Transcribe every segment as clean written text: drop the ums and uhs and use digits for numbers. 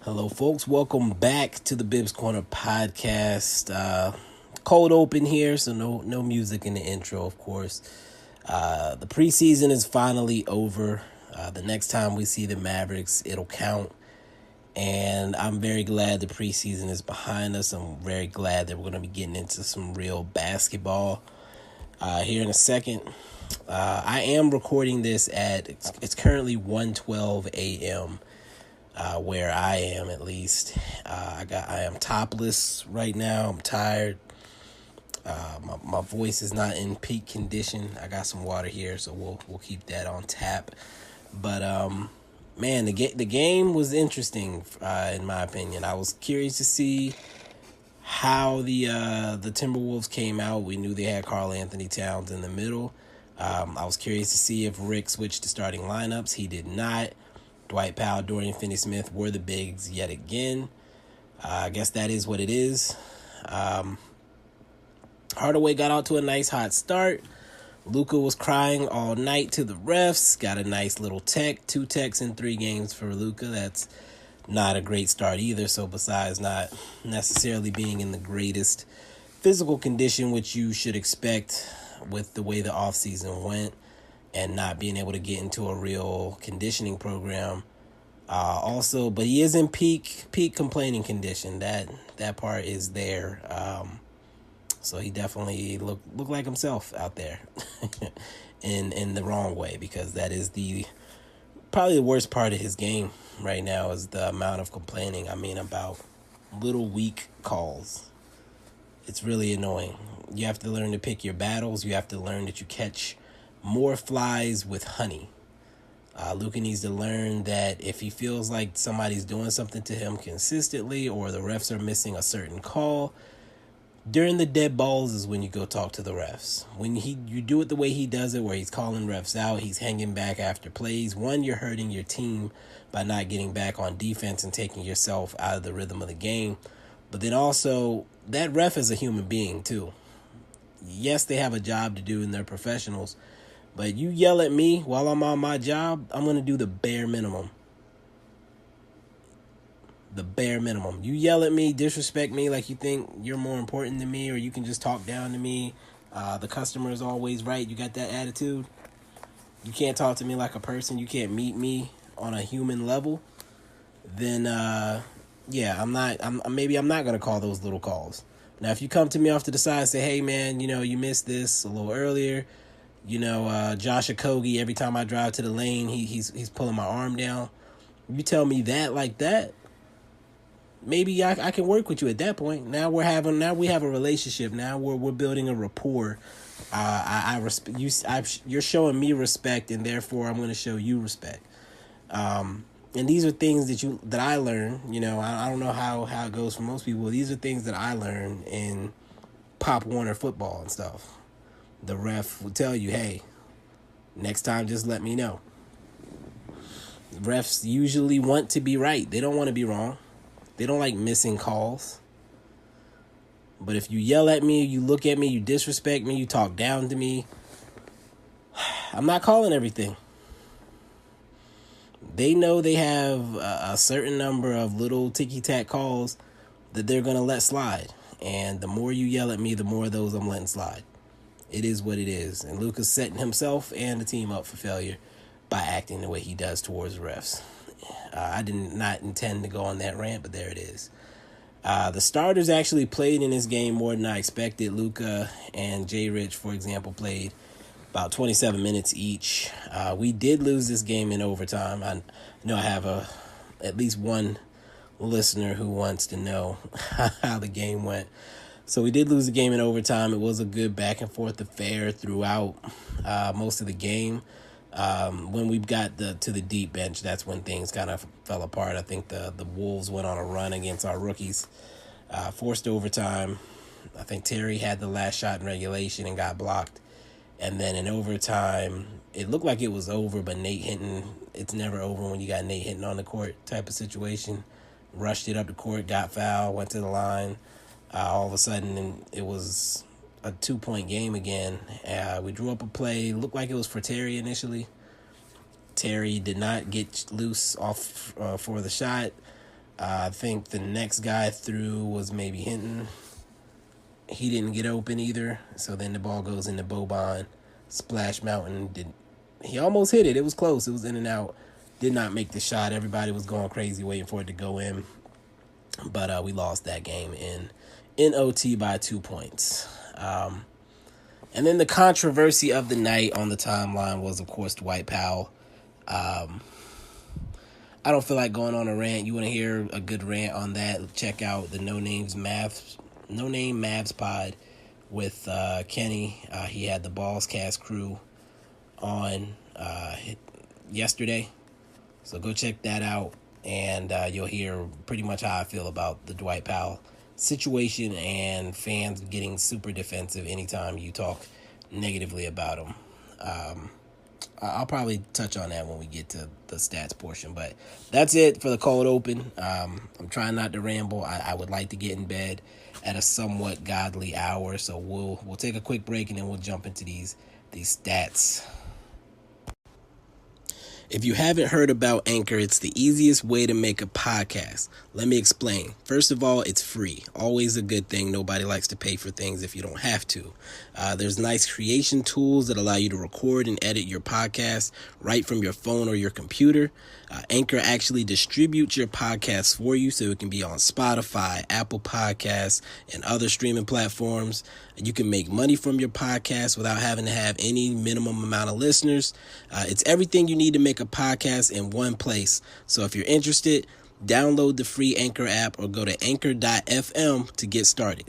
Hello, folks. Welcome back to the Bibs Corner podcast. Cold open here, so no music in the intro, of course. The preseason is finally over. The next time we see the Mavericks, it'll count. And I'm very glad the preseason is behind us. I'm very glad that we're going to be getting into some real basketball here in a second. I am recording this it's currently 1:12 a.m. Where I am, at least. I am topless right now. I'm tired. My voice is not in peak condition. I got some water here, so we'll keep that on tap. But man, the game was interesting in my opinion. I was curious to see how the Timberwolves came out. We knew they had Karl Anthony Towns in the middle. I was curious to see if Rick switched to starting lineups. He did not. Dwight Powell, Dorian Finney-Smith were the bigs yet again. I guess that is what it is. Hardaway got out to a nice hot start. Luka was crying all night to the refs. Got a nice little tech. 2 techs in 3 games for Luka. That's not a great start either. So besides not necessarily being in the greatest physical condition, which you should expect with the way the offseason went, and not being able to get into a real conditioning program. But he is in peak complaining condition. That part is there. So he definitely looked like himself out there in the wrong way, because that is probably the worst part of his game right now is the amount of complaining. I mean, about little weak calls. It's really annoying. You have to learn to pick your battles. You have to learn that you catch more flies with honey. Luka needs to learn that if he feels like somebody's doing something to him consistently, or the refs are missing a certain call, during the dead balls is when you go talk to the refs. When you do it the way he does it, where he's calling refs out, he's hanging back after plays. One, you're hurting your team by not getting back on defense and taking yourself out of the rhythm of the game. But then also, that ref is a human being too. Yes, they have a job to do and they're professionals, but you yell at me while I'm on my job, I'm going to do the bare minimum. The bare minimum. You yell at me, disrespect me like you think you're more important than me, or you can just talk down to me. The customer is always right. You got that attitude. You can't talk to me like a person. You can't meet me on a human level. Then, I'm not going to call those little calls. Now, if you come to me off to the side and say, hey, man, you missed this a little earlier. Josh Okogie, every time I drive to the lane, he's pulling my arm down. You tell me that like that, maybe I can work with you at that point. Now we have a relationship. Now we're building a rapport. I respect you. You're showing me respect, and therefore I'm going to show you respect. And these are things that I learned. I don't know how it goes for most people. These are things that I learned in Pop Warner football and stuff. The ref will tell you, hey, next time just let me know. Refs usually want to be right. They don't want to be wrong. They don't like missing calls. But if you yell at me, you look at me, you disrespect me, you talk down to me, I'm not calling everything. They know they have a certain number of little ticky-tack calls that they're going to let slide. And the more you yell at me, the more of those I'm letting slide. It is what it is. And Luka's setting himself and the team up for failure by acting the way he does towards refs. I did not intend to go on that rant, but there it is. The starters actually played in this game more than I expected. Luka and J. Rich, for example, played about 27 minutes each. We did lose this game in overtime. I know I have at least one listener who wants to know how the game went. So we did lose the game in overtime. It was a good back and forth affair throughout most of the game. When we got to the deep bench, that's when things kind of fell apart. I think the Wolves went on a run against our rookies, forced overtime. I think Terry had the last shot in regulation and got blocked. And then in overtime, it looked like it was over, but Nate Hinton, it's never over when you got Nate Hinton on the court type of situation. Rushed it up the court, got fouled, went to the line. All of a sudden, it was a 2-point game again. We drew up a play. Looked like it was for Terry initially. Terry did not get loose off for the shot. I think the next guy through was maybe Hinton. He didn't get open either. So then the ball goes into Boban. Splash Mountain. He almost hit it. It was close. It was in and out. Did not make the shot. Everybody was going crazy waiting for it to go in. But we lost that game in OT by 2 points. And then the controversy of the night on the timeline was, of course, Dwight Powell. I don't feel like going on a rant. You want to hear a good rant on that? Check out the No Name Mavs pod with Kenny. He had the Balls Cast crew on yesterday. So go check that out, and you'll hear pretty much how I feel about the Dwight Powell situation and fans getting super defensive anytime you talk negatively about him. I'll probably touch on that when we get to the stats portion, but that's it for the cold open. I'm trying not to ramble. I would like to get in bed at a somewhat godly hour, so we'll take a quick break and then we'll jump into these stats. If you haven't heard about Anchor, it's the easiest way to make a podcast. Let me explain. First of all, it's free. Always a good thing. Nobody likes to pay for things if you don't have to. There's nice creation tools that allow you to record and edit your podcast right from your phone or your computer. Anchor actually distributes your podcast for you so it can be on Spotify, Apple Podcasts, and other streaming platforms. You can make money from your podcast without having to have any minimum amount of listeners. It's everything you need to make a podcast in one place. So if you're interested, download the free Anchor app or go to anchor.fm to get started.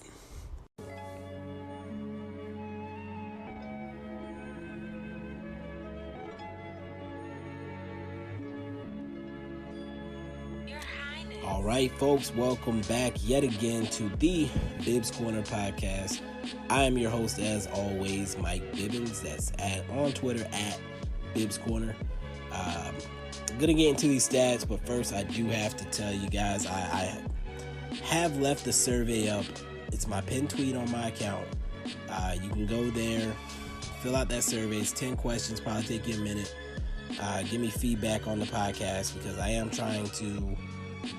All right, folks, welcome back yet again to the Bibbs Corner podcast. I am your host, as always, Mike Bibbins. That's on Twitter at Bibbs Corner. I'm going to get into these stats, but first I do have to tell you guys I have left the survey up. It's my pinned tweet on my account. You can go there, fill out that survey. It's 10 questions, probably take you a minute. Give me feedback on the podcast because I am trying to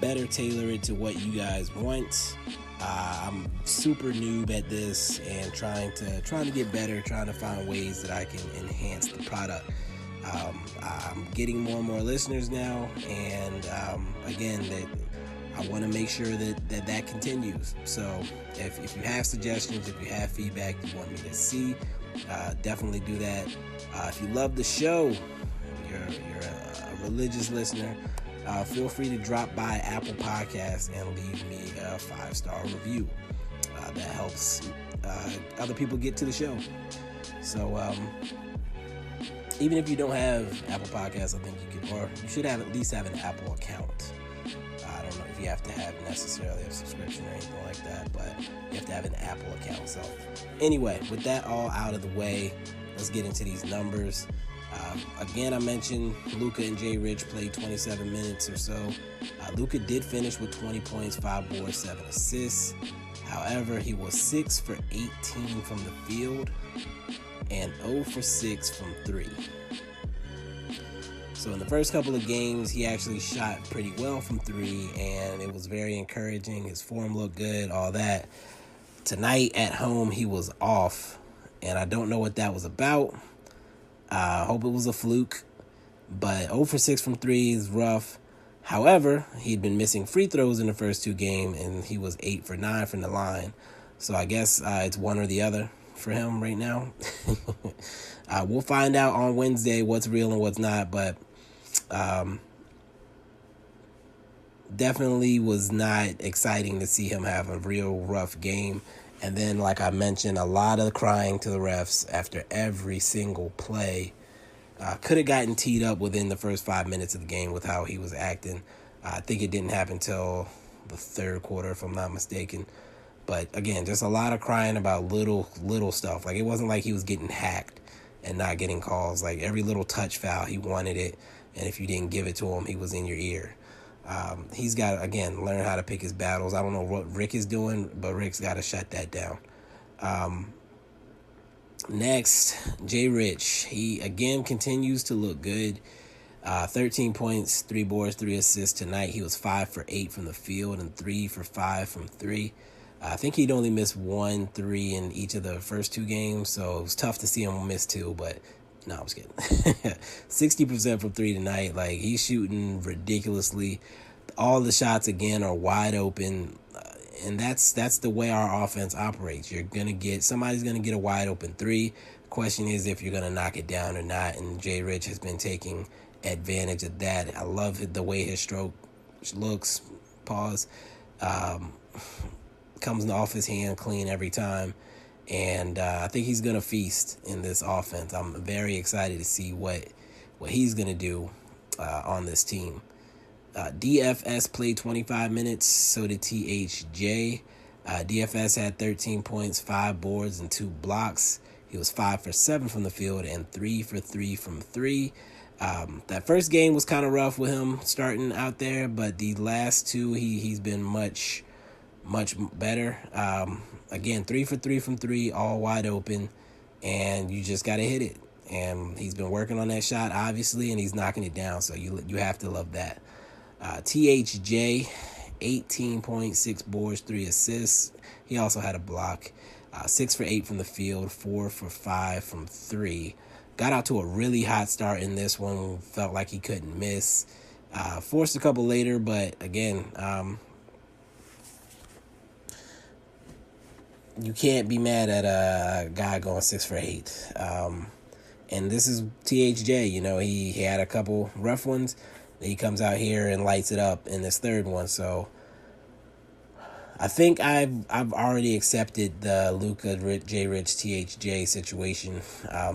better tailor it to what you guys want. I'm super noob at this and trying to get better, trying to find ways that I can enhance the product. I'm getting more and more listeners now, and again, that I want to make sure that continues. So if you have suggestions, if you have feedback you want me to see, definitely do that. If you love the show, you're a religious listener, feel free to drop by Apple Podcasts and leave me a 5-star review. That helps other people get to the show. So even if you don't have Apple Podcasts, I think you could, or you should have at least have an Apple account. I don't know if you have to have necessarily a subscription or anything like that, but you have to have an Apple account. So anyway, with that all out of the way, let's get into these numbers. Again, I mentioned Luka and Jay Rich played 27 minutes or so. Luka did finish with 20 points, 5 boards, 7 assists. However, he was 6 for 18 from the field and 0 for 6 from 3. So in the first couple of games, he actually shot pretty well from 3, and it was very encouraging. His form looked good, all that. Tonight at home, he was off, and I don't know what that was about. I hope it was a fluke, but 0 for 6 from 3 is rough. However, he'd been missing free throws in the first 2 games, and he was 8 for 9 from the line. So I guess it's one or the other for him right now. We'll find out on Wednesday what's real and what's not, but definitely was not exciting to see him have a real rough game. And then, like I mentioned, a lot of crying to the refs after every single play. Could have gotten teed up within the first 5 minutes of the game with how he was acting. I think it didn't happen until the third quarter, if I'm not mistaken. But, again, just a lot of crying about little stuff. Like, it wasn't like he was getting hacked and not getting calls. Like, every little touch foul, he wanted it. And if you didn't give it to him, he was in your ear. He's got to, again, learn how to pick his battles. I don't know what Rick is doing, but Rick's got to shut that down. Next, Jay Rich. He, again, continues to look good. 13 points, 3 boards, 3 assists tonight. He was 5 for 8 from the field and 3 for 5 from 3. I think he'd only missed 1 3 in each of the first 2 games, so it was tough to see him miss 2, but no, I was kidding. 60% from 3 tonight. Like, he's shooting ridiculously. All the shots, again, are wide open, and that's the way our offense operates. Somebody's going to get a wide open 3. Question is if you're going to knock it down or not, and Jay Rich has been taking advantage of that. I love the way his stroke looks. Pause. Comes off his hand clean every time, and I think he's gonna feast in this offense. I'm very excited to see what he's gonna do on this team. DFS played 25 minutes, so did THJ. DFS had 13 points, 5 boards, and 2 blocks. He was 5 for 7 from the field and 3 for 3 from 3. That first game was kind of rough with him starting out there, but the last 2 he's been much better. Again, 3 for 3 from 3, all wide open, and you just got to hit it. And he's been working on that shot, obviously, and he's knocking it down, so you have to love that. THJ, 18 points, 6 boards, 3 assists. He also had a block. 6 for 8 from the field, 4 for 5 from 3. Got out to a really hot start in this one. Felt like he couldn't miss. Forced a couple later, but again, you can't be mad at a guy going 6 for 8. And this is THJ. You know, he had a couple rough ones. He comes out here and lights it up in this third one. So I think I've already accepted the Luka, J Rich, THJ situation.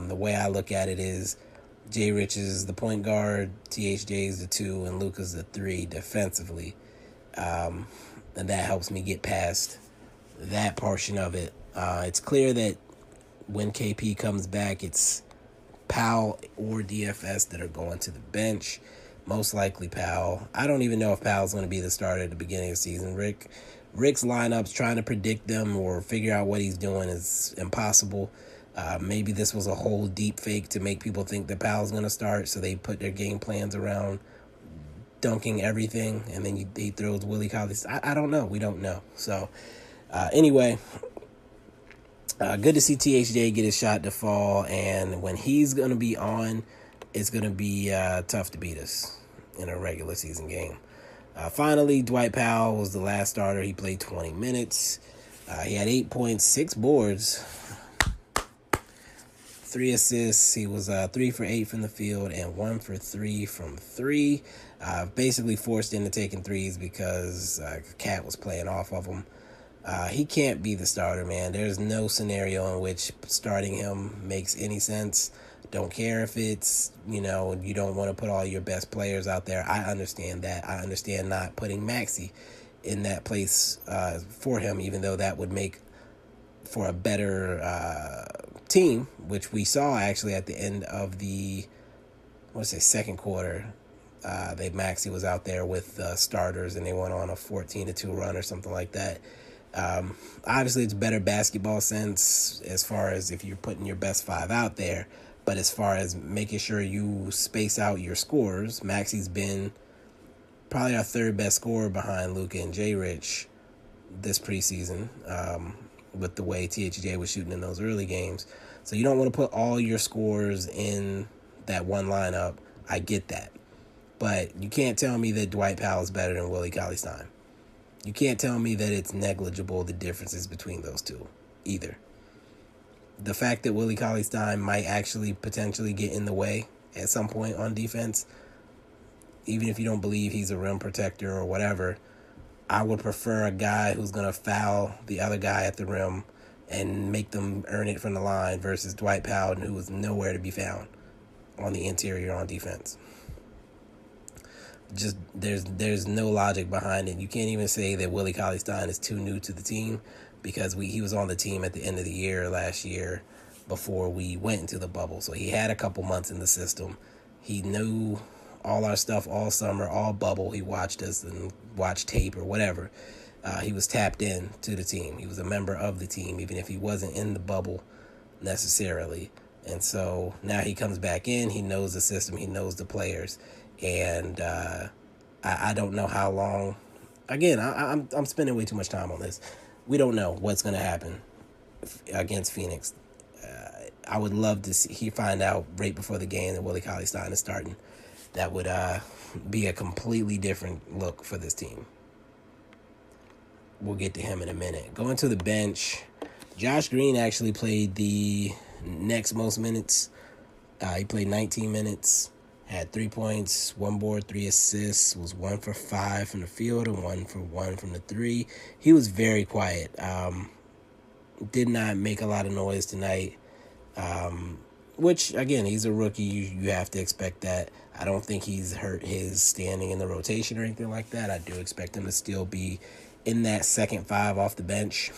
The way I look at it is J Rich is the point guard, THJ is the 2, and Luka's the 3 defensively. And that helps me get past that portion of it. It's clear that when KP comes back, it's Powell or DFS that are going to the bench. Most likely Powell. I don't even know if Powell's going to be the starter at the beginning of the season. Rick's lineups, trying to predict them or figure out what he's doing is impossible. Maybe this was a whole deep fake to make people think that Powell's going to start, so they put their game plans around dunking everything, and then he throws Willie Collins. I don't know. We don't know. So, anyway, good to see THJ get his shot to fall, and when he's going to be on, it's going to be tough to beat us in a regular season game. Finally, Dwight Powell was the last starter. He played 20 minutes. He had 8 points, 6 boards, 3 assists. He was 3 for 8 from the field and 1 for 3 from 3. Basically forced into taking threes because Cat was playing off of him. He can't be the starter, man. There's no scenario in which starting him makes any sense. Don't care if it's, you don't want to put all your best players out there. I understand that. I understand not putting Maxey in that place for him, even though that would make for a better team, which we saw actually at the end of the, second quarter. Maxey was out there with starters, and they went on a 14-2 run or something like that. Obviously, it's better basketball sense as far as if you're putting your best 5 out there. But as far as making sure you space out your scores, Maxey's been probably our 3rd best scorer behind Luka and J Rich this preseason, with the way THJ was shooting in those early games. So you don't want to put all your scores in that one lineup. I get that. But you can't tell me that Dwight Powell is better than Willie Cauley-Stein. You can't tell me that it's negligible, the differences between those two, either. The fact that Willie Cauley-Stein might actually potentially get in the way at some point on defense, even if you don't believe he's a rim protector or whatever, I would prefer a guy who's going to foul the other guy at the rim and make them earn it from the line versus Dwight Powell, who is nowhere to be found on the interior on defense. Just there's no logic behind it. You can't even say that Willie Cauley-Stein is too new to the team, because he was on the team at the end of the year last year before we went into the bubble. So he had a couple months in the system. He knew all our stuff all summer, all bubble. He watched us and watched tape or whatever. He was tapped in to the team. He was a member of the team, even if he wasn't in the bubble necessarily. And so now he comes back in. He knows the system. He knows the players. And I don't know how long. Again, I'm spending way too much time on this. We don't know what's going to happen against Phoenix. I would love to see he find out right before the game that Willie Cauley-Stein is starting. That would be a completely different look for this team. We'll get to him in a minute. Going to the bench, Josh Green actually played the next most minutes. He played 19 minutes, had 3 points, 1 board, 3 assists, was 1 for 5 from the field and 1 for 1 from the 3. He was very quiet. Did not make a lot of noise tonight. Which, again, he's a rookie. You have to expect that. I don't think he's hurt his standing in the rotation or anything like that. I do expect him to still be in that second 5 off the bench.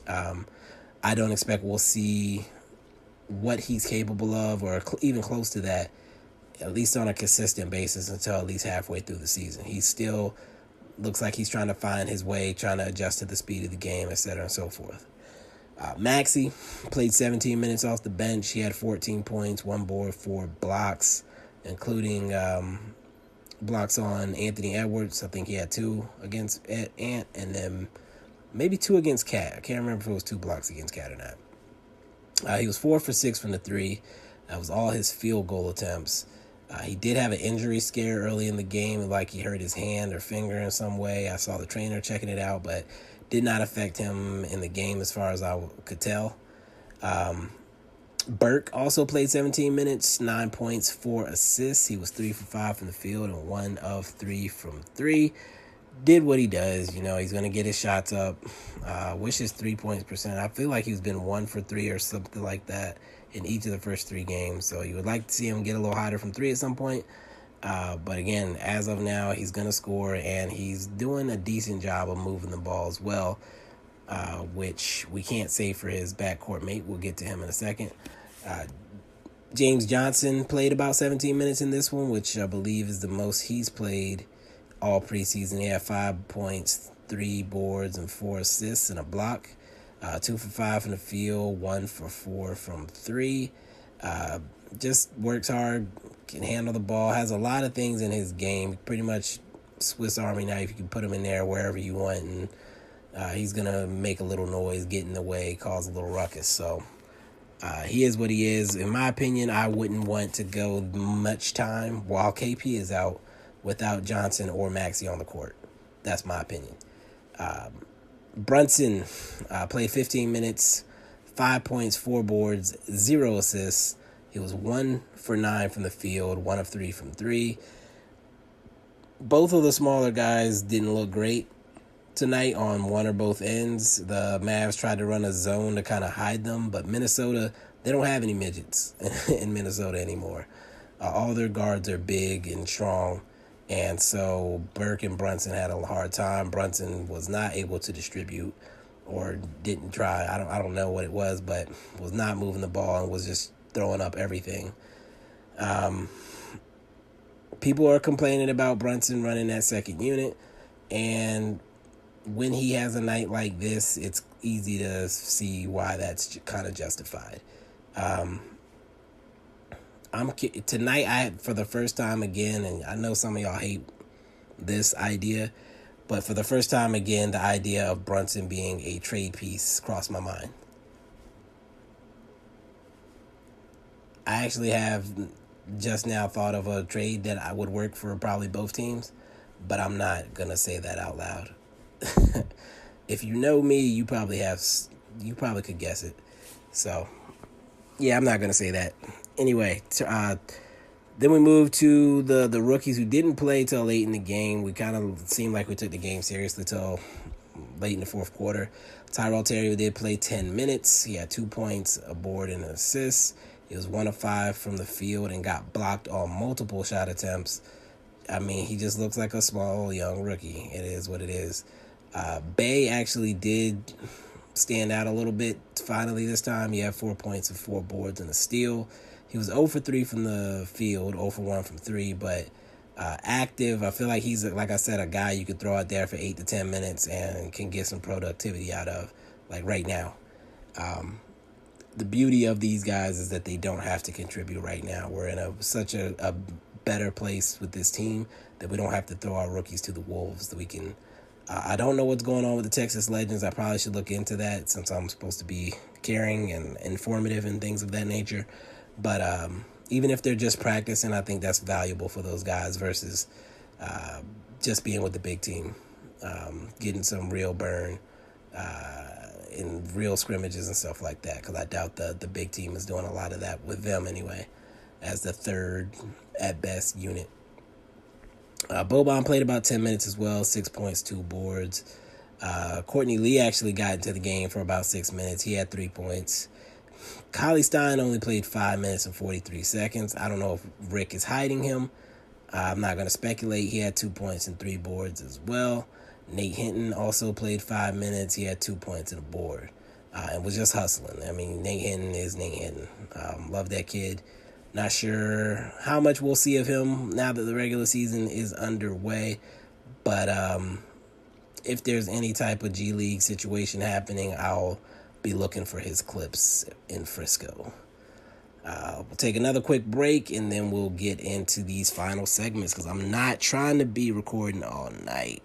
I don't expect we'll see what he's capable of or even close to that, at least on a consistent basis, until at least halfway through the season. He still looks like he's trying to find his way, trying to adjust to the speed of the game, etc. and so forth. Maxey played 17 minutes off the bench. He had 14 points, 1 board, 4 blocks, including blocks on Anthony Edwards. I think he had 2 against Ant, and then maybe 2 against Cat. I can't remember if it was 2 blocks against Cat or not. He was 4 for 6 from the 3. That was all his field goal attempts. He did have an injury scare early in the game, like he hurt his hand or finger in some way. I saw the trainer checking it out, but did not affect him in the game as far as I could tell. Burke also played 17 minutes, 9 points, 4 assists. He was 3 for 5 from the field and 1 of 3 from 3. Did what he does. He's going to get his shots up. Wish his 3-point percent. I feel like he's been 1 for 3 or something like that in each of the first 3 games. So you would like to see him get a little hotter from 3 at some point. But again, as of now, he's going to score, and he's doing a decent job of moving the ball as well, which we can't say for his backcourt mate. We'll get to him in a second. James Johnson played about 17 minutes in this one, which I believe is the most he's played all preseason. He had 5 points, 3 boards, and 4 assists and a block. 2 for 5 from the field, 1 for 4 from 3. Just works hard, can handle the ball, has a lot of things in his game. Pretty much Swiss Army knife. You can put him in there wherever you want, and he's going to make a little noise, get in the way, cause a little ruckus. So he is what he is. In my opinion, I wouldn't want to go much time while KP is out without Johnson or Maxey on the court. That's my opinion. Brunson played 15 minutes, 5 points, 4 boards, 0 assists. He was 1 for 9 from the field, 1 of 3 from 3. Both of the smaller guys didn't look great tonight on one or both ends. The Mavs tried to run a zone to kind of hide them, but Minnesota, they don't have any midgets in Minnesota anymore. All their guards are big and strong, and so Burke and Brunson had a hard time. Brunson was not able to distribute or didn't try. I don't know what it was, but was not moving the ball and was just throwing up everything. People are complaining about Brunson running that second unit, and when he has a night like this, it's easy to see why that's kind of justified. Tonight, for the first time again, and I know some of y'all hate this idea, but for the first time again, the idea of Brunson being a trade piece crossed my mind. I actually have just now thought of a trade that I would work for probably both teams, but I'm not going to say that out loud. If you know me, you probably could guess it. So, yeah, I'm not going to say that. Anyway, then we moved to the rookies who didn't play till late in the game. We kind of seemed like we took the game seriously till late in the fourth quarter. Tyrell Terry did play 10 minutes. He had 2 points, a board, and an assist. He was 1 of 5 from the field and got blocked on multiple shot attempts. I mean, he just looks like a small, young rookie. It is what it is. Bay actually did stand out a little bit finally this time. He had 4 points and 4 boards and a steal. He was 0 for 3 from the field, 0 for 1 from 3, but active. I feel like he's, like I said, a guy you could throw out there for 8 to 10 minutes and can get some productivity out of, like right now. the beauty of these guys is that they don't have to contribute right now. We're in such a better place with this team that we don't have to throw our rookies to the wolves. That we can. I don't know what's going on with the Texas Legends. I probably should look into that since I'm supposed to be caring and informative and things of that nature. But even if they're just practicing, I think that's valuable for those guys versus just being with the big team, getting some real burn in real scrimmages and stuff like that, because I doubt the big team is doing a lot of that with them anyway, as the third at best unit. Boban played about 10 minutes as well, 6 points, 2 boards. Courtney Lee actually got into the game for about 6 minutes. He had 3 points. Kylie Stein only played 5 minutes and 43 seconds. I don't know if Rick is hiding him. I'm not going to speculate. He had 2 points and 3 boards as well. Nate Hinton also played 5 minutes. He had 2 points and a board and was just hustling. I mean, Nate Hinton is Nate Hinton. Love that kid. Not sure how much we'll see of him now that the regular season is underway. But if there's any type of G League situation happening, I'll be looking for his clips in Frisco. We'll take another quick break, and then we'll get into these final segments because I'm not trying to be recording all night.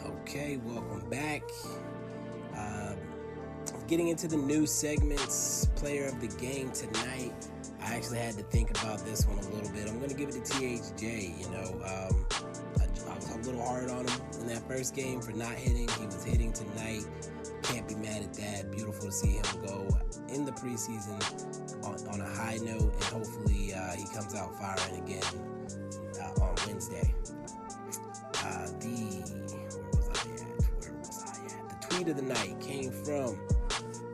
Okay, welcome back. Getting into the new segments, player of the game tonight. I actually had to think about this one a little bit. I'm going to give it to THJ. I was a little hard on him in that first game for not hitting. He was hitting tonight. Can't be mad at that. Beautiful to see him go in the preseason on a high note, and hopefully he comes out firing again on Wednesday. Where was I at? The tweet of the night came from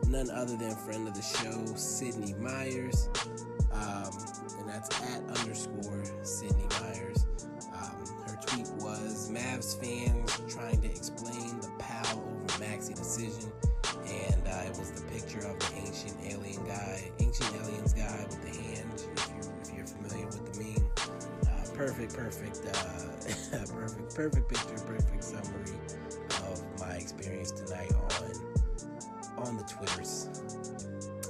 none other than friend of the show, Sydney Myers. And that's @ Sydney Myers. Her tweet was, Mavs fans trying to explain the Pal over Maxey decision. And it was the picture of the ancient aliens guy with the hand, if you're familiar with the meme. Perfect picture, perfect summary of my experience tonight on the Twitters.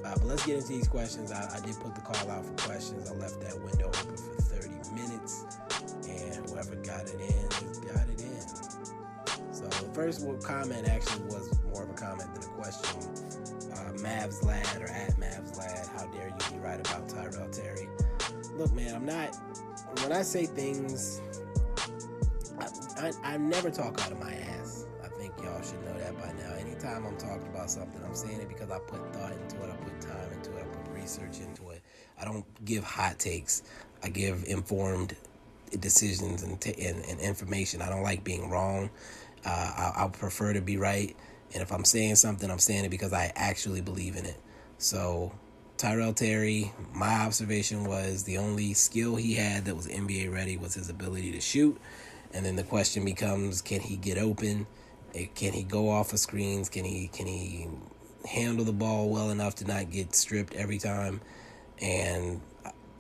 But let's get into these questions. I did put the call out for questions. I left that window open for 30 minutes, and whoever got it in has got it in. So the first comment actually was more of a comment than a question. Mavs Lad or @Mavs Lad, how dare you be right about Tyrell Terry? Look, man, when I say things, I never talk out of my ass. I think y'all should know that by now. Anytime I'm talking about something, I'm saying it because I put thought into it, I put time into it, I put research into it. I don't give hot takes. I give informed decisions and information. I don't like being wrong. I prefer to be right. And if I'm saying something, I'm saying it because I actually believe in it. So Tyrell Terry, my observation was the only skill he had that was NBA ready was his ability to shoot. And then the question becomes, can he get open? Can he go off of screens? Can he handle the ball well enough to not get stripped every time? And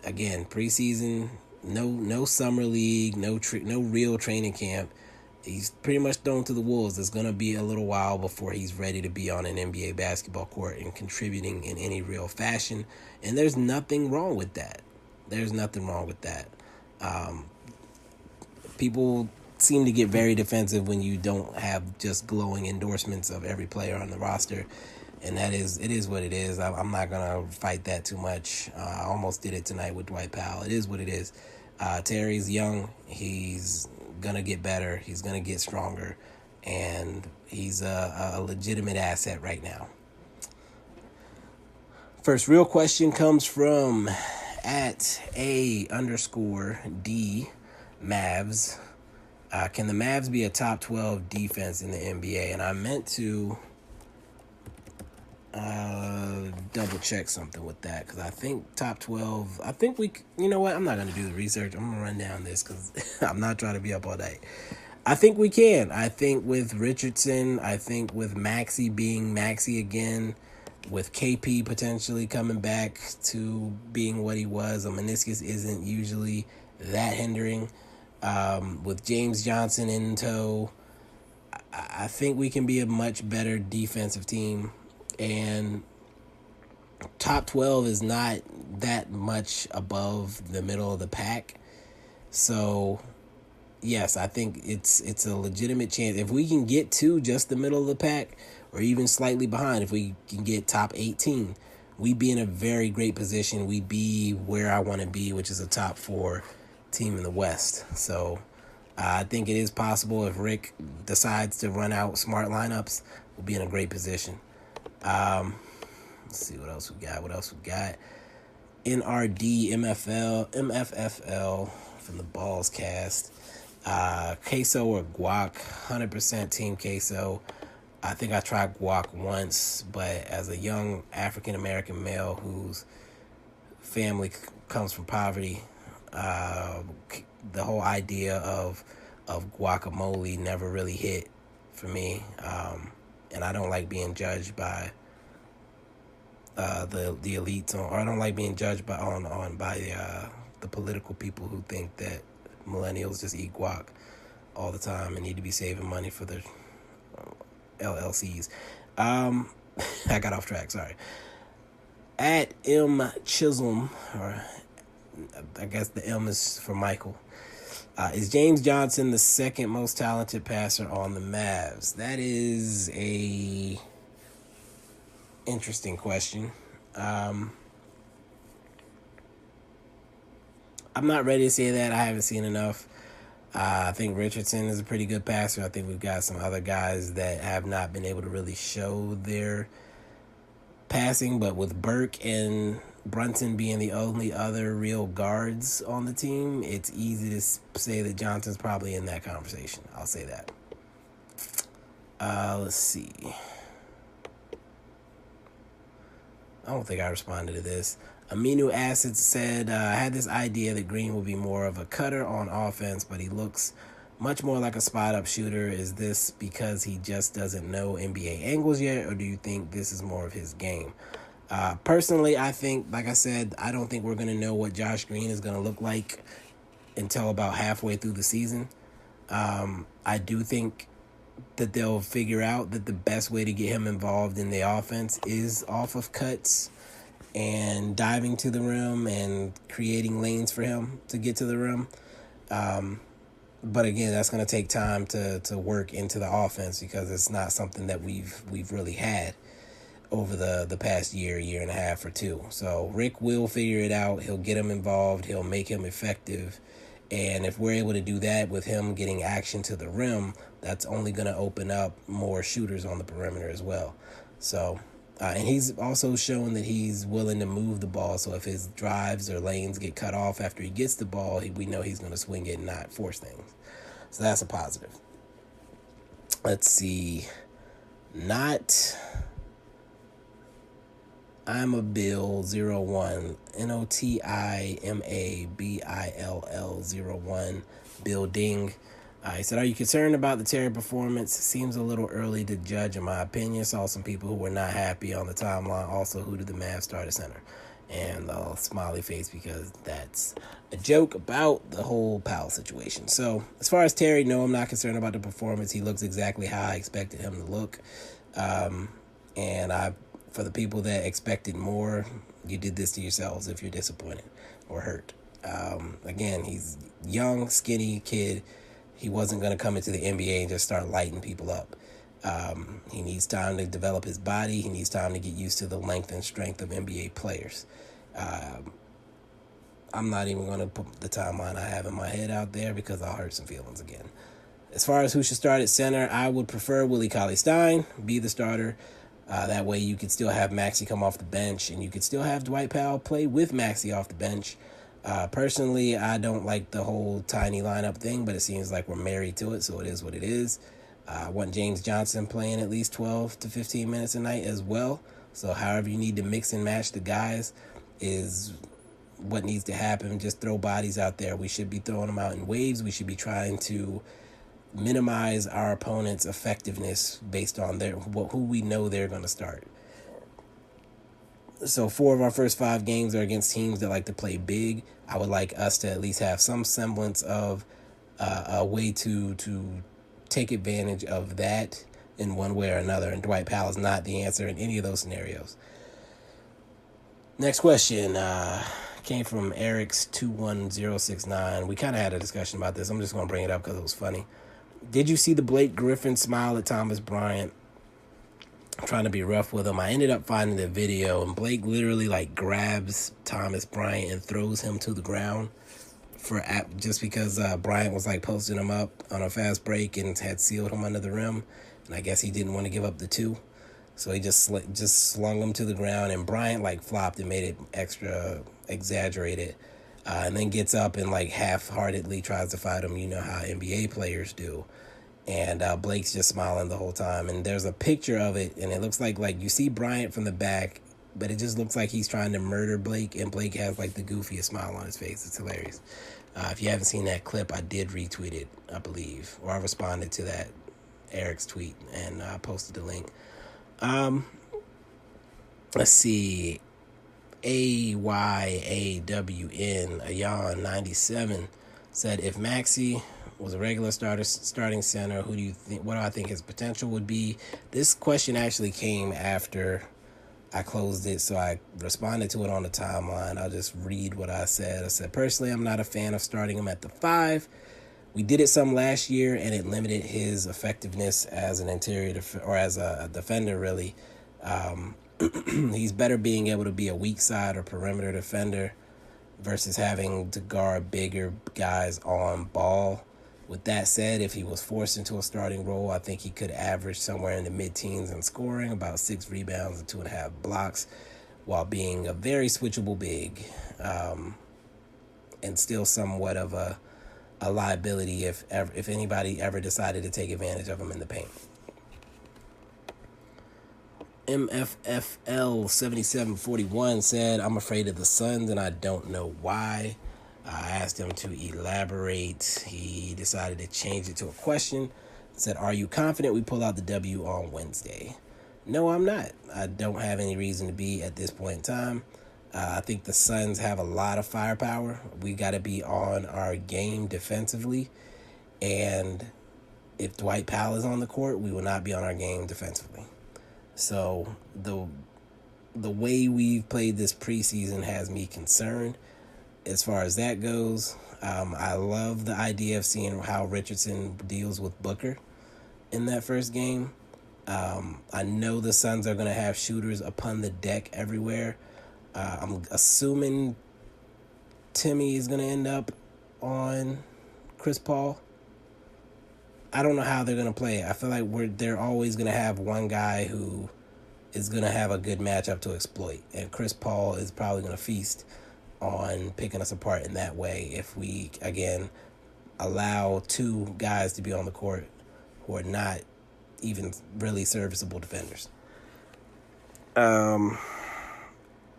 again, preseason, no summer league, no real training camp. He's pretty much thrown to the wolves. It's going to be a little while before he's ready to be on an NBA basketball court and contributing in any real fashion. And there's nothing wrong with that. People seem to get very defensive when you don't have just glowing endorsements of every player on the roster. And it is what it is. I'm not going to fight that too much. I almost did it tonight with Dwight Powell. It is what it is. Terry's young. He's going to get better. He's going to get stronger. And he's a legitimate asset right now. First real question comes from @A_D Mavs. Can the Mavs be a top 12 defense in the NBA? And I meant to double check something with that because I think top 12, you know what? I'm not going to do the research. I'm going to run down this because I'm not trying to be up all night. I think we can. I think with Richardson, I think with Maxey being Maxey again, With KP potentially coming back to being what he was, a meniscus isn't usually that hindering. With James Johnson in tow, I think we can be a much better defensive team. And top 12 is not that much above the middle of the pack. So, yes, I think it's a legitimate chance. If we can get to just the middle of the pack, or even slightly behind, if we can get top 18, we'd be in a very great position. We'd be where I want to be, which is a top 4 team in the West. So I think it is possible if Rick decides to run out smart lineups, we'll be in a great position. Let's see what else we got. NRD, MFFL from the Balls cast. Queso or Guac, 100% Team Queso. I think I tried guac once, but as a young African-American male whose family comes from poverty, the whole idea of guacamole never really hit for me. And I don't like being judged by the elites, or I don't like being judged by the political people who think that millennials just eat guac all the time and need to be saving money for their LLCs. I got off track, sorry. At M Chisholm, or I guess the M is for Michael. Is James Johnson the second most talented passer on the Mavs? That is a interesting question. I'm not ready to say that. I haven't seen enough. I think Richardson is a pretty good passer. I think we've got some other guys that have not been able to really show their passing, but with Burke and Brunson being the only other real guards on the team, it's easy to say that Johnson's probably in that conversation. I'll say that. Let's see. I don't think I responded to this. Amino Acid said, I had this idea that Green will be more of a cutter on offense, but he looks much more like a spot-up shooter. Is this because he just doesn't know NBA angles yet, or do you think this is more of his game? Personally, I think, like I said, I don't think we're going to know what Josh Green is going to look like until about halfway through the season. I do think that they'll figure out that the best way to get him involved in the offense is off of cuts and diving to the rim and creating lanes for him to get to the rim. But again, that's going to take time to work into the offense, because it's not something that we've really had over the past year and a half or two. So Rick will figure it out. He'll get him involved. He'll make him effective. And if we're able to do that with him getting action to the rim, that's only going to open up more shooters on the perimeter as well. So, and he's also shown that he's willing to move the ball. So if his drives or lanes get cut off after he gets the ball, we know he's going to swing it and not force things. So that's a positive. Let's see. I'm a Bill 01, NOTIMABILL 01, building. He said, are you concerned about the Terry performance? Seems a little early to judge, in my opinion. Saw some people who were not happy on the timeline. Also, who did the Mavs start at center? And a smiley face, because that's a joke about the whole Powell situation. So, as far as Terry, no, I'm not concerned about the performance. He looks exactly how I expected him to look. For the people that expected more, you did this to yourselves if you're disappointed or hurt. Again, he's young, skinny kid. He wasn't going to come into the NBA and just start lighting people up. He needs time to develop his body. He needs time to get used to the length and strength of NBA players. I'm not even going to put the timeline I have in my head out there, because I'll hurt some feelings again. As far as who should start at center, I would prefer Willie Cauley-Stein be the starter. That way you could still have Maxey come off the bench, and you could still have Dwight Powell play with Maxey off the bench. Personally, I don't like the whole tiny lineup thing, but it seems like we're married to it, so it is what it is. I want James Johnson playing at least 12 to 15 minutes a night as well. So however you need to mix and match the guys is what needs to happen. Just throw bodies out there. We should be throwing them out in waves. We should be trying to minimize our opponent's effectiveness based on who we know they're going to start. So 4 of our first 5 games are against teams that like to play big. I would like us to at least have some semblance of a way to take advantage of that in one way or another. And Dwight Powell is not the answer in any of those scenarios. Next question came from Eric's21069. We kind of had a discussion about this. I'm just going to bring it up because it was funny. Did you see the Blake Griffin smile at Thomas Bryant? I'm trying to be rough with him. I ended up finding the video, and Blake literally like grabs Thomas Bryant and throws him to the ground just because Bryant was like posting him up on a fast break and had sealed him under the rim, and I guess he didn't want to give up the 2, so he just slung him to the ground, and Bryant like flopped and made it extra exaggerated, and then gets up and like half-heartedly tries to fight him. You know how NBA players do. And Blake's just smiling the whole time. And there's a picture of it, and it looks like you see Bryant from the back, but it just looks like he's trying to murder Blake, and Blake has like the goofiest smile on his face. It's hilarious. If you haven't seen that clip, I did retweet it, I believe, or I responded to that Eric's tweet and posted the link. Let's see. Ayan97 said, if Maxey was a regular starting center, what do I think his potential would be? This question actually came after I closed it, so I responded to it on the timeline. I'll just read what I said. I said, personally, I'm not a fan of starting him at the 5. We did it some last year, and it limited his effectiveness as an interior or as a defender, really. He's better being able to be a weak side or perimeter defender versus having to guard bigger guys on ball. With that said, if he was forced into a starting role, I think he could average somewhere in the mid-teens in scoring, about 6 rebounds and 2.5 blocks, while being a very switchable big, and still somewhat of a liability if anybody ever decided to take advantage of him in the paint. MFFL 7741 said, I'm afraid of the Suns and I don't know why. I asked him to elaborate. He decided to change it to a question. Said, are you confident we pull out the W on Wednesday? No, I'm not. I don't have any reason to be at this point in time. I think the Suns have a lot of firepower. We got to be on our game defensively. And if Dwight Powell is on the court, we will not be on our game defensively. So the way we've played this preseason has me concerned. As far as that goes, I love the idea of seeing how Richardson deals with Booker in that first game. I know the Suns are going to have shooters upon the deck everywhere. I'm assuming Timmy is going to end up on Chris Paul. I don't know how they're going to play it. I feel like they're always going to have one guy who is going to have a good matchup to exploit. And Chris Paul is probably going to feast on picking us apart in that way if we, again, allow 2 guys to be on the court who are not even really serviceable defenders. I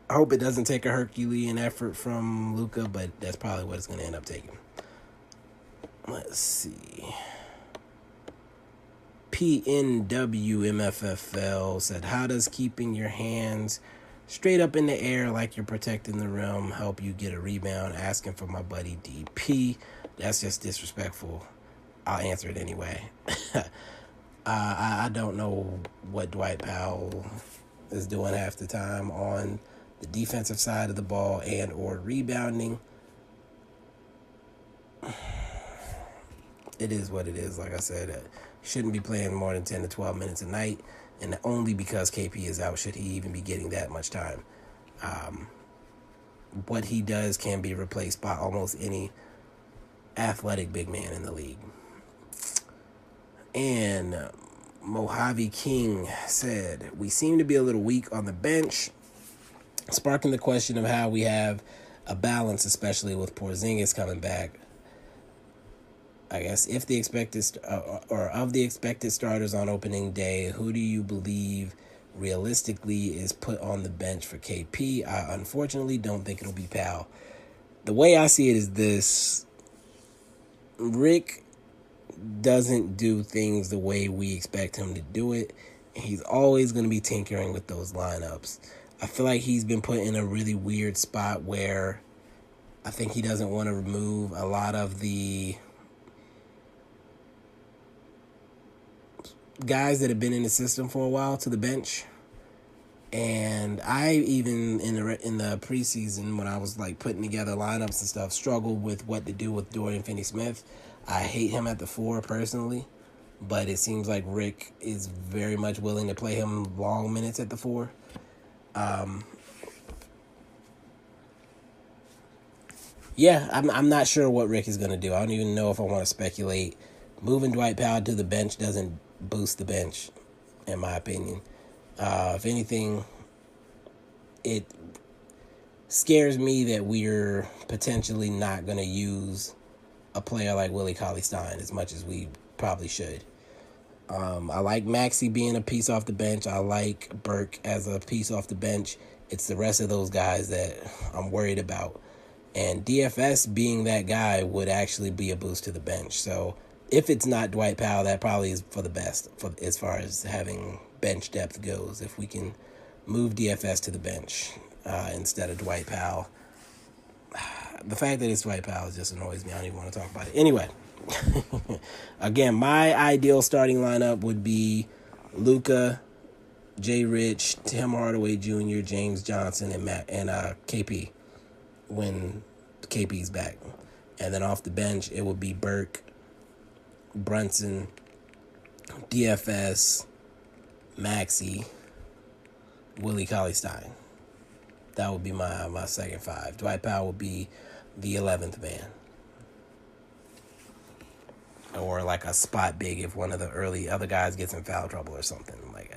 hope it doesn't take a Herculean effort from Luka, but that's probably what it's going to end up taking. Let's see. PNWMFFL said, how does keeping your hands straight up in the air like you're protecting the rim help you get a rebound? Asking for my buddy DP. That's just disrespectful. I'll answer it anyway. I don't know what Dwight Powell is doing half the time on the defensive side of the ball and or rebounding. It is what it is. Like I said, shouldn't be playing more than 10 to 12 minutes a night, and only because KP is out should he even be getting that much time. What he does can be replaced by almost any athletic big man in the league. And Mojave King said, we seem to be a little weak on the bench, sparking the question of how we have a balance, especially with Porzingis coming back. I guess if the expected or of the expected starters on opening day, who do you believe realistically is put on the bench for KP? I unfortunately don't think it'll be Powell. The way I see it is this: Rick doesn't do things the way we expect him to do it. He's always going to be tinkering with those lineups. I feel like he's been put in a really weird spot where I think he doesn't want to remove a lot of the guys that have been in the system for a while to the bench. And I even in the preseason, when I was like putting together lineups and stuff, struggled with what to do with Dorian Finney-Smith. I hate him at the 4 personally, but it seems like Rick is very much willing to play him long minutes at the 4. Yeah, I'm not sure what Rick is going to do. I don't even know if I want to speculate. Moving Dwight Powell to the bench doesn't boost the bench, in my opinion. If anything, it scares me that we're potentially not going to use a player like Willie Cauley-Stein as much as we probably should. I like Maxey being a piece off the bench. I like Burke as a piece off the bench. It's the rest of those guys that I'm worried about. And DFS being that guy would actually be a boost to the bench. So if it's not Dwight Powell, that probably is for the best for as far as having bench depth goes. If we can move DFS to the bench instead of Dwight Powell. The fact that it's Dwight Powell just annoys me. I don't even want to talk about it. Anyway, again, my ideal starting lineup would be Luka, Jay Rich, Tim Hardaway Jr., James Johnson, and KP when KP's back. And then off the bench, it would be Burke, Brunson, DFS, Maxey, Willie Cauley-Stein. That would be my second 5. Dwight Powell would be the 11th man. Or like a spot big if one of the early other guys gets in foul trouble or something. Like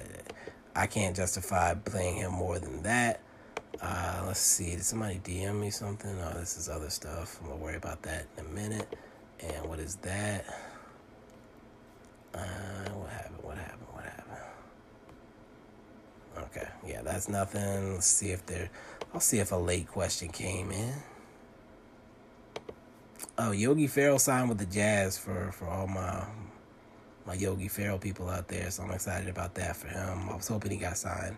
I can't justify playing him more than that. Let's see. Did somebody DM me something? Oh, this is other stuff. I'm going to worry about that in a minute. And what is that? What happened? Okay. Yeah, that's nothing. Let's see if I'll see if a late question came in. Oh, Yogi Ferrell signed with the Jazz for all my Yogi Ferrell people out there, so I'm excited about that for him. I was hoping he got signed.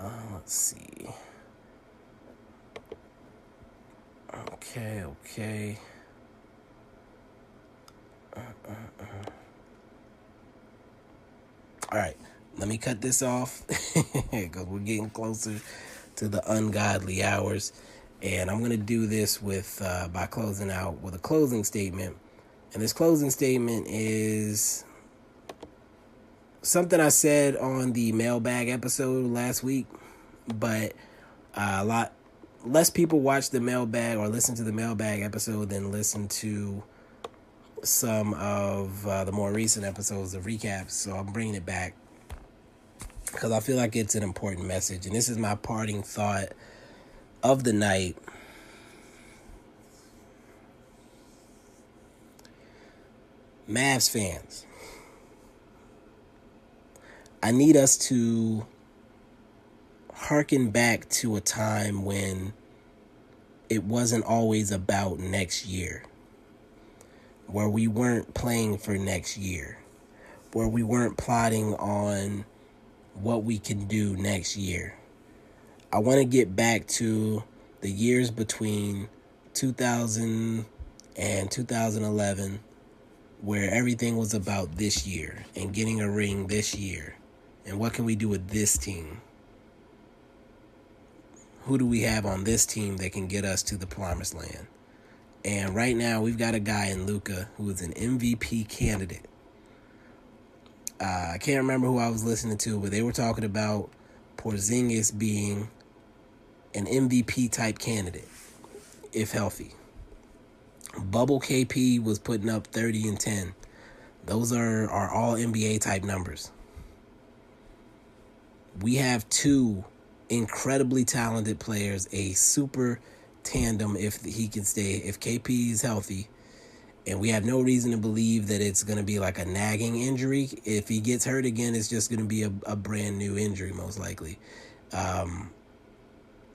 Let's see. Okay. All right, let me cut this off because we're getting closer to the ungodly hours. And I'm going to do this by closing out with a closing statement. And this closing statement is something I said on the mailbag episode last week, but a lot less people watch the mailbag or listen to the mailbag episode than listen to some of the more recent episodes of recaps. So I'm bringing it back because I feel like it's an important message. And this is my parting thought of the night. Mavs fans, I need us to harken back to a time when it wasn't always about next year, where we weren't playing for next year, where we weren't plotting on what we can do next year. I want to get back to the years between 2000 and 2011, where everything was about this year and getting a ring this year. And what can we do with this team? Who do we have on this team that can get us to the promised land? And right now, we've got a guy in Luka who is an MVP candidate. I can't remember who I was listening to, but they were talking about Porzingis being an MVP-type candidate, if healthy. Bubble KP was putting up 30 and 10. Those are all NBA-type numbers. We have 2 incredibly talented players, a super tandem if he can stay, if KP is healthy, and we have no reason to believe that it's going to be like a nagging injury. If he gets hurt again, it's just going to be a brand new injury, most likely.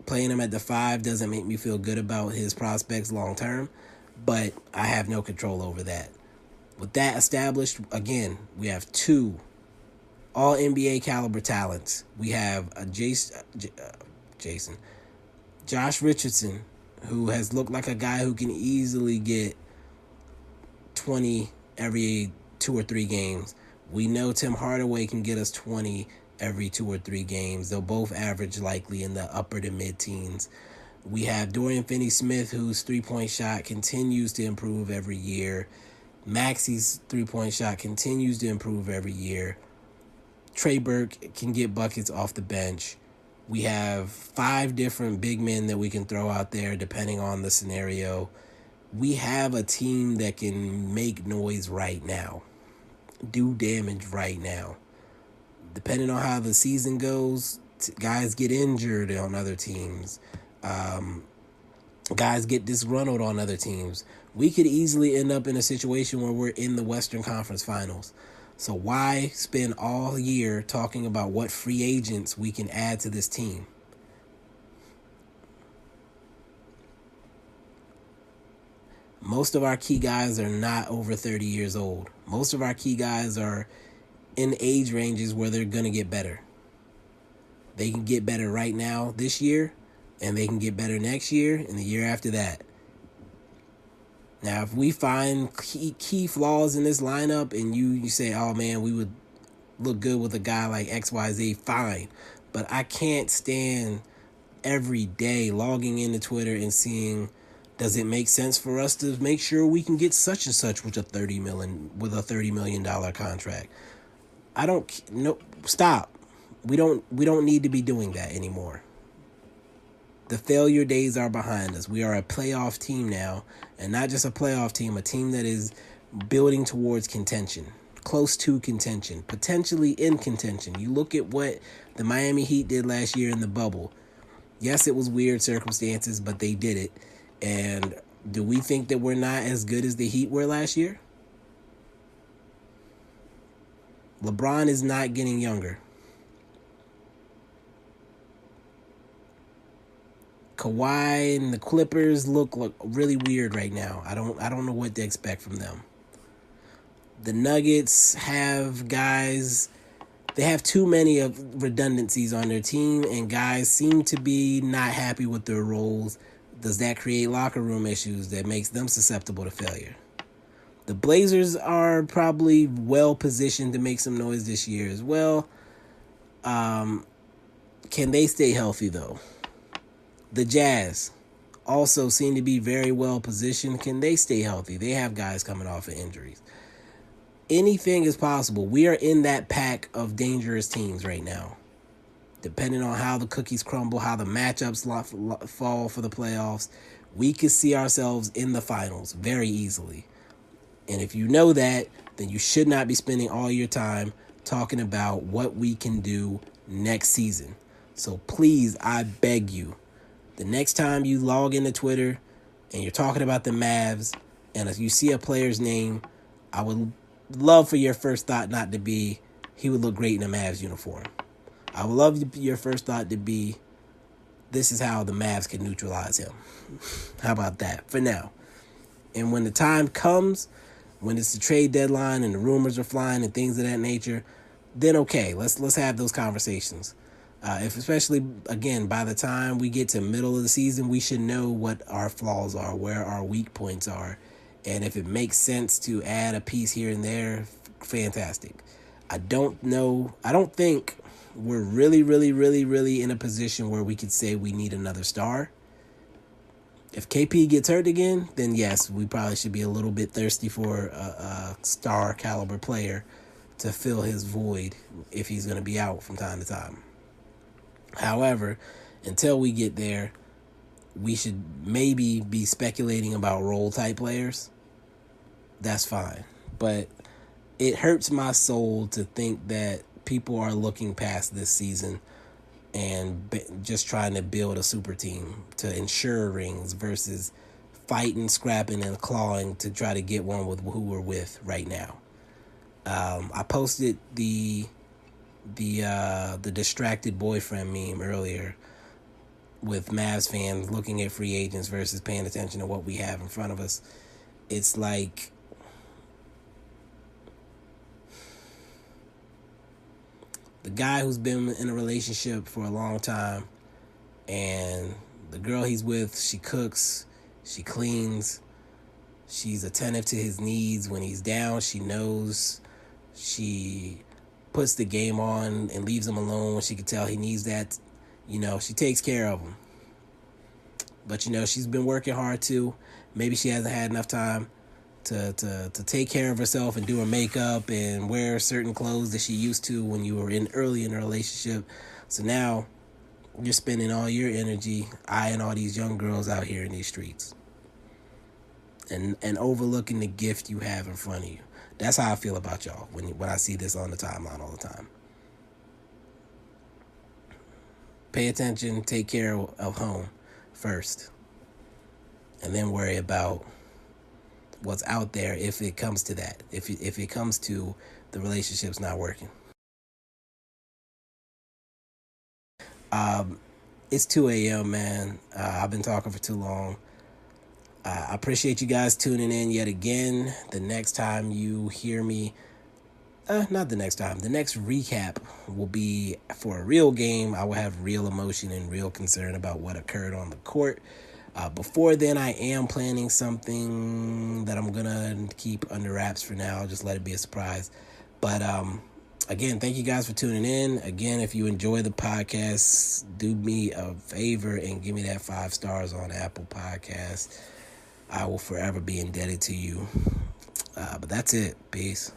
Playing him at the 5 doesn't make me feel good about his prospects long term, but I have no control over that. With that established, again, we have 2 all NBA caliber talents. We have a Josh Richardson, who has looked like a guy who can easily get 20 every 2 or 3 games. We know Tim Hardaway can get us 20 every 2 or 3 games. They'll both average likely in the upper to mid-teens. We have Dorian Finney-Smith, whose three-point shot continues to improve every year. Maxi's three-point shot continues to improve every year. Trey Burke can get buckets off the bench. We have 5 different big men that we can throw out there depending on the scenario. We have a team that can make noise right now, do damage right now. Depending on how the season goes, guys get injured on other teams. Guys get disgruntled on other teams. We could easily end up in a situation where we're in the Western Conference Finals. So why spend all year talking about what free agents we can add to this team? Most of our key guys are not over 30 years old. Most of our key guys are in age ranges where they're going to get better. They can get better right now this year, and they can get better next year and the year after that. Now, if we find key flaws in this lineup and you say, oh, man, we would look good with a guy like XYZ, fine. But I can't stand every day logging into Twitter and seeing, does it make sense for us to make sure we can get such and such with a $30 million contract? Stop. We don't need to be doing that anymore. The failure days are behind us. We are a playoff team now, and not just a playoff team, a team that is building towards contention, close to contention, potentially in contention. You look at what the Miami Heat did last year in the bubble. Yes, it was weird circumstances, but they did it. And do we think that we're not as good as the Heat were last year? LeBron is not getting younger. Kawhi and the Clippers look really weird right now. I don't know what to expect from them. The Nuggets have guys. They have too many of redundancies on their team, and guys seem to be not happy with their roles. Does that create locker room issues that makes them susceptible to failure? The Blazers are probably well positioned to make some noise this year as well. Can they stay healthy though? The Jazz also seem to be very well positioned. Can they stay healthy? They have guys coming off of injuries. Anything is possible. We are in that pack of dangerous teams right now. Depending on how the cookies crumble, how the matchups fall for the playoffs, we could see ourselves in the finals very easily. And if you know that, then you should not be spending all your time talking about what we can do next season. So please, I beg you, the next time you log into Twitter and you're talking about the Mavs and you see a player's name, I would love for your first thought not to be, he would look great in a Mavs uniform. I would love your first thought to be, this is how the Mavs can neutralize him. How about that for now? And when the time comes, when it's the trade deadline and the rumors are flying and things of that nature, then okay, let's have those conversations. If especially, again, by the time we get to middle of the season, we should know what our flaws are, where our weak points are. And if it makes sense to add a piece here and there, fantastic. I don't think we're really, really, really, really in a position where we could say we need another star. If KP gets hurt again, then yes, we probably should be a little bit thirsty for a star caliber player to fill his void if he's going to be out from time to time. However, until we get there, we should maybe be speculating about role type players. That's fine. But it hurts my soul to think that people are looking past this season and just trying to build a super team to ensure rings versus fighting, scrapping, and clawing to try to get one with who we're with right now. I posted the distracted boyfriend meme earlier with Mavs fans looking at free agents versus paying attention to what we have in front of us. It's like the guy who's been in a relationship for a long time, and the girl he's with, she cooks, she cleans, she's attentive to his needs. When he's down, she knows. She puts the game on and leaves him alone when she can tell he needs that. She takes care of him. But, she's been working hard too. Maybe she hasn't had enough time to take care of herself and do her makeup and wear certain clothes that she used to when you were early in a relationship. So now you're spending all your energy eyeing all these young girls out here in these streets and overlooking the gift you have in front of you. That's how I feel about y'all when I see this on the timeline all the time. Pay attention, take care of home first, and then worry about what's out there if it comes to that, if it comes to the relationship's not working. It's 2 a.m., man. I've been talking for too long. I appreciate you guys tuning in yet again. The next time you hear me, not the next time, the next recap will be for a real game. I will have real emotion and real concern about what occurred on the court. Before then, I am planning something that I'm going to keep under wraps for now. I'll just let it be a surprise. But again, thank you guys for tuning in. Again, if you enjoy the podcast, do me a favor and give me that 5 stars on Apple Podcasts. I will forever be indebted to you. But that's it. Peace.